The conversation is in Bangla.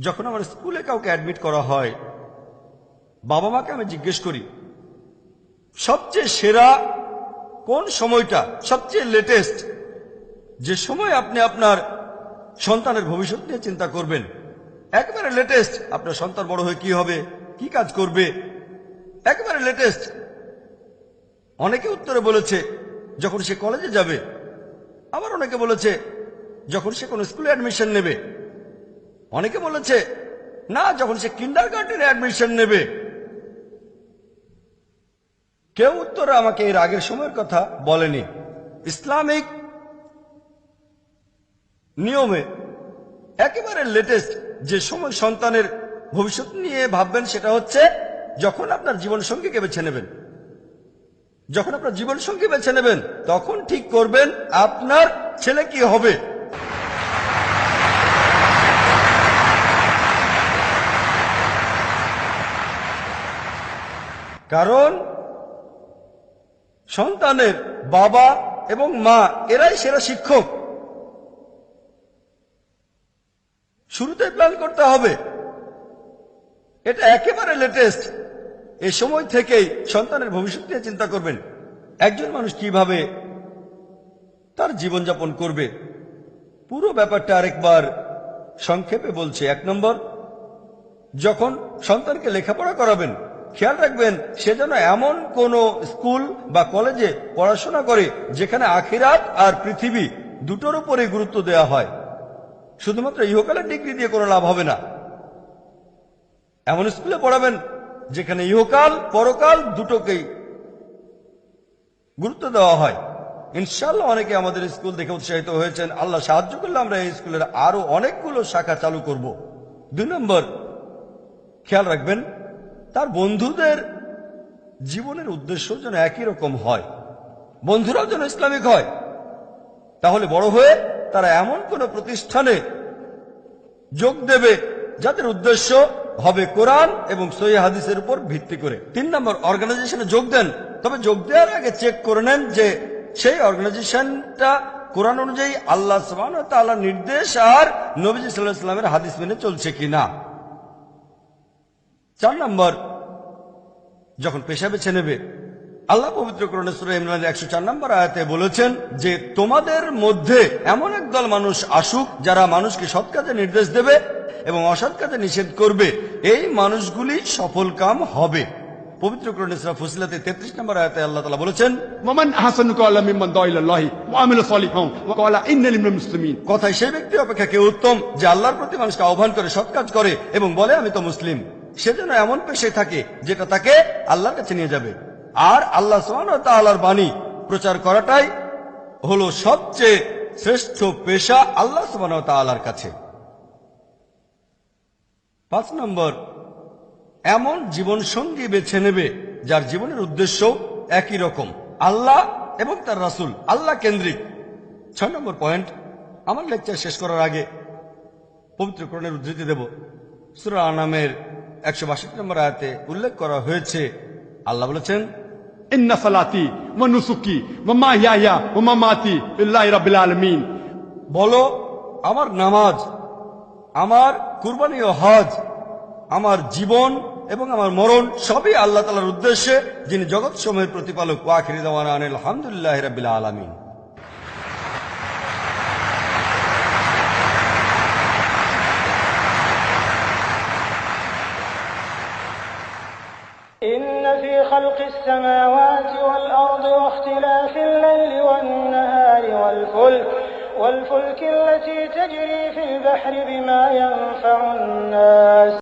যখন আমার স্কুলে কাউকে অ্যাডমিট করা হয়, বাবা মাকে আমি জিজ্ঞেস করি সবচেয়ে সেরা কোন সময়টা, সবচেয়ে লেটেস্ট যে সময় আপনি আপনার সন্তানের ভবিষ্যৎ নিয়ে চিন্তা করবেন, একেবারে লেটেস্ট আপনার সন্তান বড় হয়ে কি হবে, কি কাজ করবে, একেবারে লেটেস্ট। অনেকে উত্তরে বলেছে যখন সে কলেজে যাবে, আবার অনেকে বলেছে যখন সে কোনো স্কুলে অ্যাডমিশন নেবে, অনেকে বলেছে না যখন সে কিন্ডারগার্টেনে অ্যাডমিশন নেবে। কেউ উত্তরে আমাকে এর আগের সময়ের কথা বলেনি। ইসলামিক নিয়মে একেবারে লেটেস্ট যে সময় সন্তানের ভবিষ্যৎ নিয়ে ভাববেন সেটা হচ্ছে যখন আপনার জীবন সঙ্গীকে বেছে নেবেন। যখন আপনার জীবন সঙ্গী বেছে নেবেন তখন ঠিক করবেন আপনার ছেলে কি হবে। কারণ সন্তানের বাবা এবং মা এরাই সেরা শিক্ষক। শুরুতে প্ল্যান করতে হবে, এটা একেবারে লেটেস্ট। এ সময় থেকেই সন্তানের ভবিষ্যৎ নিয়ে চিন্তা করবেন, একজন মানুষ কিভাবে তার জীবনযাপন করবে। পুরো ব্যাপারটা আরেকবার সংক্ষেপে বলছে। 1 নম্বর, যখন সন্তানকে লেখাপড়া করাবেন খেয়াল রাখবেন সে যেন এমন কোন স্কুল বা কলেজে পড়াশোনা করে যেখানে আখিরাত আর পৃথিবী দুটোর উপরে গুরুত্ব দেওয়া হয়। শুধুমাত্র ইহকালের ডিগ্রি দিয়ে কোনো লাভ হবে না। এমন স্কুলে পড়াবেন যেখানে ইহকাল পরকাল দুটোকেই গুরুত্ব দেওয়া হয়। ইনশাআল্লাহ অনেকে আমাদের স্কুল দেখে উৎসাহিত হয়েছেন। আল্লাহ সাহায্য করলে আমরা এই স্কুলের আরো অনেকগুলো শাখা চালু করব। 2 নম্বর, খেয়াল রাখবেন তার বন্ধুদের জীবনের উদ্দেশ্য যেন একই রকম হয়, বন্ধুরাও যেন ইসলামিক হয়। তাহলে বড় হয়ে তারা এমন কোন প্রতিষ্ঠানে যোগ দেবে যাদের উদ্দেশ্য হবে কোরআন এবং সহিহ হাদিসের উপর ভিত্তি করে। 3 নম্বর, অর্গানাইজেশনে যোগ দেন, তবে যোগ দেওয়ার আগে চেক করে নেন যে সেই অর্গানাইজেশনটা কোরআন অনুযায়ী আল্লাহ সুবহানাহু ওয়া তাআলার নির্দেশ আর নবীজি সাল্লাল্লাহু আলাইহি ওয়াসাল্লামের হাদিস মেনে চলছে কিনা। 4 নম্বর, যখন পেশা বেছে নেবে, আল্লাহ পবিত্র কোরআনে সূরা ইমরানের 104 নম্বর আয়াতে বলেছেন যে তোমাদের মধ্যে এমন একদল মানুষ আসুক যারা মানুষকে সৎ কাজে নির্দেশ দেবে এবং অসৎ কাজে নিষেধ করবে, এই মানুষগুলি সফল কাম হবে। পবিত্র কোরআনে সূরা ফুসিলাতে 33 নম্বর আয়াতে আল্লাহ তাআলা বলেছেন ওয়ামান আহসানু ক্বালাম মিম্মান দাআ ইলাল্লাহি ওয়া আমিলা সলিহান ওয়া ক্বালা ইন্নানি মিনাল মুসলিমিন। কথায় সেই ব্যক্তি অপেক্ষা কে উত্তম যে আল্লাহর প্রতি মানুষকে আহ্বান করে সৎ কাজ করে এবং বলে আমি তো মুসলিম। সেজন্য এমন পেশায় থাকে যেটা তাকে আল্লাহর কাছে নিয়ে যাবে। আর আল্লাহ সুবহানাহু ওয়া তাআলার বাণী প্রচার করাটাই হলো সবচেয়ে শ্রেষ্ঠ পেশা আল্লাহ সুবহানাহু ওয়া তাআলার কাছে। 5 নম্বর, এমন জীবন সঙ্গী বেছে নেবে যার জীবনের উদ্দেশ্য একই রকম, আল্লাহ এবং তার রাসূল, আল্লাহ কেন্দ্রিক। 6 নম্বর পয়েন্ট, আমার লেকচার শেষ করার আগে পবিত্র কোরআনের উদ্ধৃতি দেব। সূরা আনামের 162 নম্বর আয়াতে উল্লেখ করা হয়েছে, আল্লাহ বলেছেন ইন্না সালাতি ওয়া নুসুকি ওয়া মাহইয়ায়া ওয়া মামাতি লিল্লাহি রাব্বিল আলামিন। বলো আমার নামাজ, আমার কুরবানি ও হজ, আমার জীবন এবং আমার মরণ সবই আল্লাহ তাআলার উদ্দেশ্যে, যিনি জগৎ সমূহের প্রতিপালক। ওয়া আখিরু দাওয়ানা আনিল হামদুলিল্লাহি রাব্বিল আলামিন। إن في خلق السماوات والأرض واختلاف الليل والنهار والفلك التي تجري في البحر بما ينفع الناس